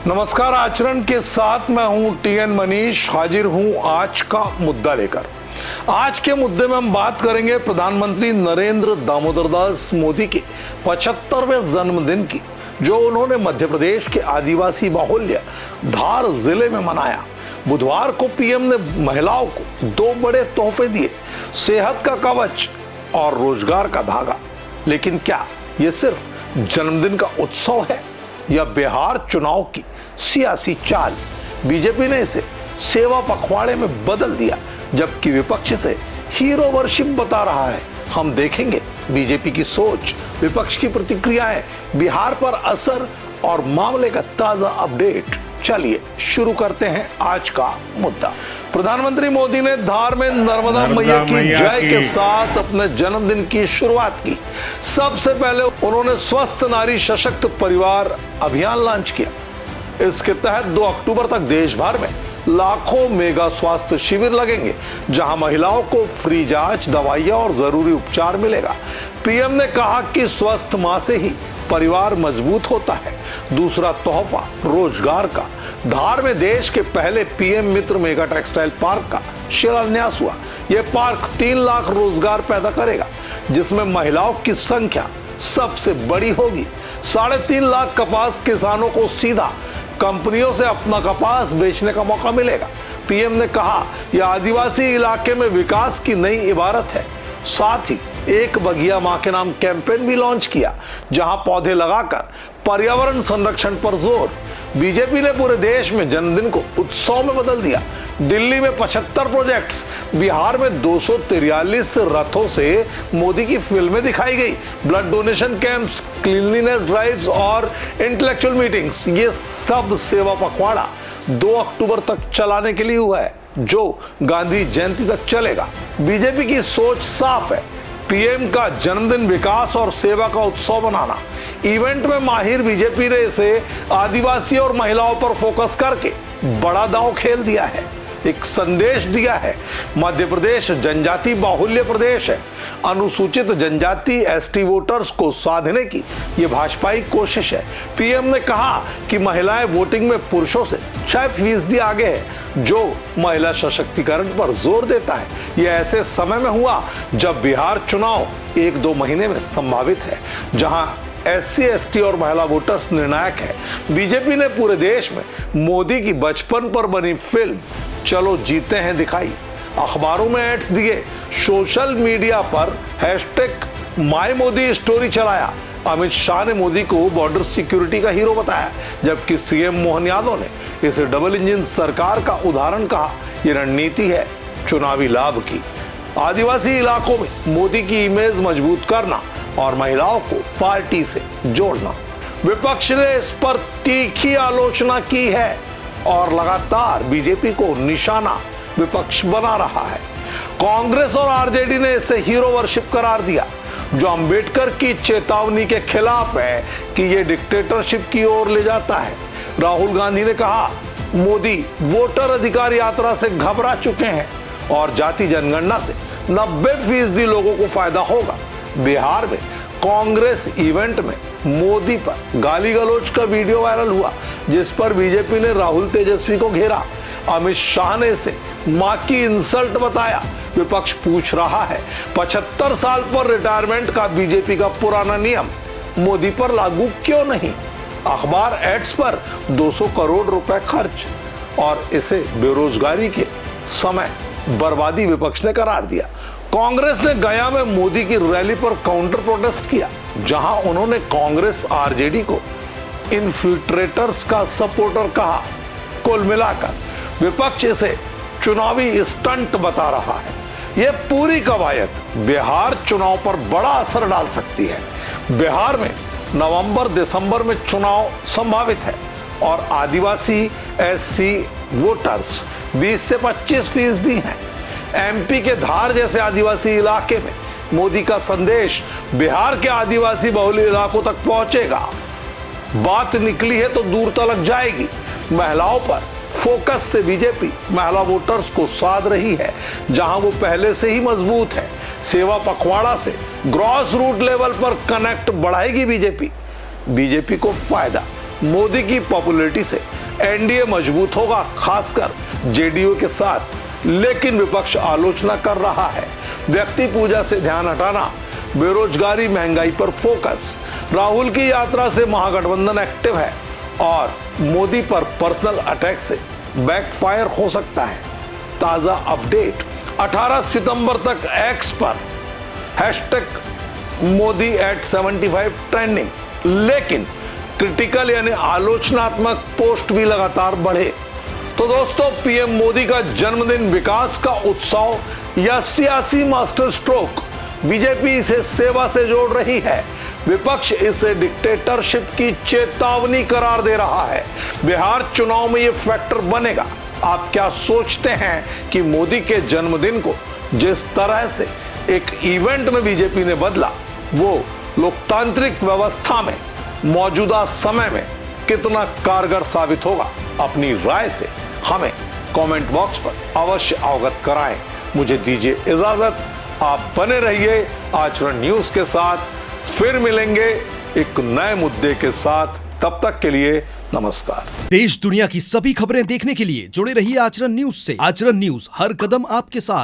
नमस्कार। आचरण के साथ मैं हूं टीएन मनीष, हाजिर हूं आज का मुद्दा लेकर। आज के मुद्दे में हम बात करेंगे प्रधानमंत्री नरेंद्र दामोदर दास मोदी के 75वें जन्मदिन की, जो उन्होंने मध्य प्रदेश के आदिवासी बाहुल्य धार जिले में मनाया। बुधवार को पीएम ने महिलाओं को 2 बड़े तोहफे दिए, सेहत का कवच और रोजगार का धागा। लेकिन क्या ये सिर्फ जन्मदिन का उत्सव है या बिहार चुनाव की सियासी चाल? बीजेपी ने इसे सेवा पखवाड़े में बदल दिया, जबकि विपक्ष से हीरो वर्शिप बता रहा है। हम देखेंगे बीजेपी की सोच, विपक्ष की प्रतिक्रियाएं, बिहार पर असर और मामले का ताजा अपडेट। चलिए शुरू करते हैं आज का मुद्दा। प्रधानमंत्री मोदी ने धार में नर्मदा मैया की जय के साथ अपने जन्मदिन की शुरुआत की। सबसे पहले उन्होंने स्वस्थ नारी सशक्त परिवार अभियान लॉन्च किया। इसके तहत 2 अक्टूबर तक देश भर में लाखों मेगा स्वास्थ्य शिविर लगेंगे, जहां महिलाओं को फ्री जांच, दवाइयां और जरूरी उपचार मिलेगा। पीएम ने कहा कि स्वस्थ मां से ही परिवार मजबूत होता है। दूसरा तोहफा रोजगार का। धार में देश के पहले पीएम मित्र मेगा टेक्सटाइल पार्क का शिलान्यास हुआ। यह पार्क 3 लाख रोजगार पैदा करेगा, जिसमें महिलाओं की संख्या सबसे बड़ी होगी। 3.5 लाख कपास किसानों को सीधा कंपनियों से अपना कपास बेचने का मौका मिलेगा। पीएम ने कहा यह आदिवासी इलाके में विकास की नई इबारत है। साथ ही एक बगिया मां के नाम कैंपेन भी लॉन्च किया, जहां पौधे लगाकर पर्यावरण संरक्षण पर जोर। बीजेपी ने पूरे देश में जन्मदिन को उत्सव में बदल दिया। दिल्ली में 75 प्रोजेक्ट्स, बिहार में 243 रथों से मोदी की फिल्में दिखाई गई। Blood donation camps, cleanliness drives और इंटेलेक्चुअल मीटिंग्स, ये सब सेवा पखवाड़ा 2 अक्टूबर तक चलाने के लिए हुआ है, जो गांधी जयंती तक चलेगा। बीजेपी की सोच साफ है, पीएम का जन्मदिन विकास और सेवा का उत्सव बनाना। इवेंट में माहिर बीजेपी ने इसे आदिवासी और महिलाओं पर फोकस करके बड़ा दांव खेल दिया है, एक संदेश दिया है। मध्य प्रदेश जनजाति बाहुल्य प्रदेश है। अनुसूचित जनजाति एसटी वोटर्स को साधने की ये भाजपाई कोशिश है। पीएम ने कहा कि महिलाएं वोटिंग में पुरुषों से 6% आगे है, जो महिला सशक्तिकरण पर जोर देता है। यह ऐसे समय में हुआ जब बिहार चुनाव 1-2 महीने में संभावित है, जहां SC, ST और महिला वोटर्स निर्णायक है। बीजेपी ने पूरे देश में मोदी की बचपन पर बनी फिल्म चलो जीते हैं दिखाई, अखबारों में एड्स दिए, सोशल मीडिया पर #माईमोदी स्टोरी चलाया। अमित शाह ने मोदी को बॉर्डर सिक्योरिटी का हीरो बताया, जबकि सीएम मोहन यादव ने इसे डबल इंजन सरकार का उदाहरण कहा। यह रणनीति है चुनावी लाभ की। आदिवासी इलाकों में मोदी की इमेज मजबूत करना और महिलाओं को पार्टी से जोड़ना। विपक्ष ने इस पर तीखी आलोचना की है और लगातार बीजेपी को निशाना विपक्ष बना रहा है। कांग्रेस और आरजेडी ने इसे हीरो वर्शिप करार दिया, जो अंबेडकर की चेतावनी के खिलाफ है कि यह डिक्टेटरशिप की ओर ले जाता है। राहुल गांधी ने कहा मोदी वोटर अधिकार यात्रा से घबरा चुके हैं और जाति जनगणना से 90% लोगों को फायदा होगा। बिहार में कांग्रेस इवेंट में मोदी पर गाली गलौज का वीडियो वायरल हुआ, जिस पर बीजेपी ने राहुल तेजस्वी को घेरा। अमित शाह ने इसे मां की इंसल्ट बताया। विपक्ष पूछ रहा है 75 साल पर रिटायरमेंट का बीजेपी का पुराना नियम मोदी पर लागू क्यों नहीं? अखबार एड्स पर 200 करोड़ रुपए खर्च और इसे बेरोजगारी के समय बर्बादी विपक्ष ने करार दिया। कांग्रेस ने गया में मोदी की रैली पर काउंटर प्रोटेस्ट किया, जहां उन्होंने कांग्रेस आरजेडी को इन्फिल्ट्रेटर्स का सपोर्टर कहा। कुल मिलाकर विपक्ष इसे चुनावी स्टंट बता रहा है। यह पूरी कवायद बिहार चुनाव पर बड़ा असर डाल सकती है। बिहार में नवंबर-दिसंबर में चुनाव संभावित है और आदिवासी SC वोटर्स 20 से 25% हैं। MP के धार जैसे आदिवासी इलाके में मोदी का संदेश बिहार के आदिवासी बहुल इलाकों तक पहुंचेगा। बात निकली है तो दूर तक जाएगी। महिलाओं पर फोकस से बीजेपी महिला वोटर्स को साध रही है, जहां वो पहले से ही मजबूत है। सेवा पखवाड़ा से ग्रॉस रूट लेवल पर कनेक्ट बढ़ाएगी बीजेपी को फायदा। मोदी की पॉपुलैरिटी से एनडीए मजबूत होगा, खासकर जेडीयू के साथ। लेकिन विपक्ष आलोचना कर रहा है, व्यक्ति पूजा से ध्यान हटाना, बेरोजगारी, महंगाई पर फोकस, राहुल की यात्रा से महागठबंधन एक्टिव है और मोदी पर पर्सनल अटैक से बैकफायर हो सकता है। ताजा अपडेट 18 सितंबर तक एक्स पर #ModiAt75 ट्रेंडिंग, लेकिन क्रिटिकल यानी आलोचनात्मक पोस्ट भी लगातार बढ़े। तो दोस्तों, पीएम मोदी का जन्मदिन विकास का उत्सव या सियासी मास्टर स्ट्रोक? बीजेपी इसे सेवा से जोड़ रही है, विपक्ष इसे डिक्टेटरशिप की चेतावनी करार दे रहा है। बिहार चुनाव में यह फैक्टर बनेगा। आप क्या सोचते हैं कि मोदी के जन्मदिन को जिस तरह से एक इवेंट में बीजेपी ने बदला, वो लोकतांत्रिक व्यवस्था में मौजूदा समय में कितना कारगर साबित होगा? अपनी राय से हमें कमेंट बॉक्स पर अवश्य अवगत कराएं। मुझे दीजिए इजाजत, आप बने रहिए आचरण न्यूज के साथ। फिर मिलेंगे एक नए मुद्दे के साथ, तब तक के लिए नमस्कार। देश दुनिया की सभी खबरें देखने के लिए जुड़े रहिए आचरण न्यूज से। आचरण न्यूज, हर कदम आपके साथ।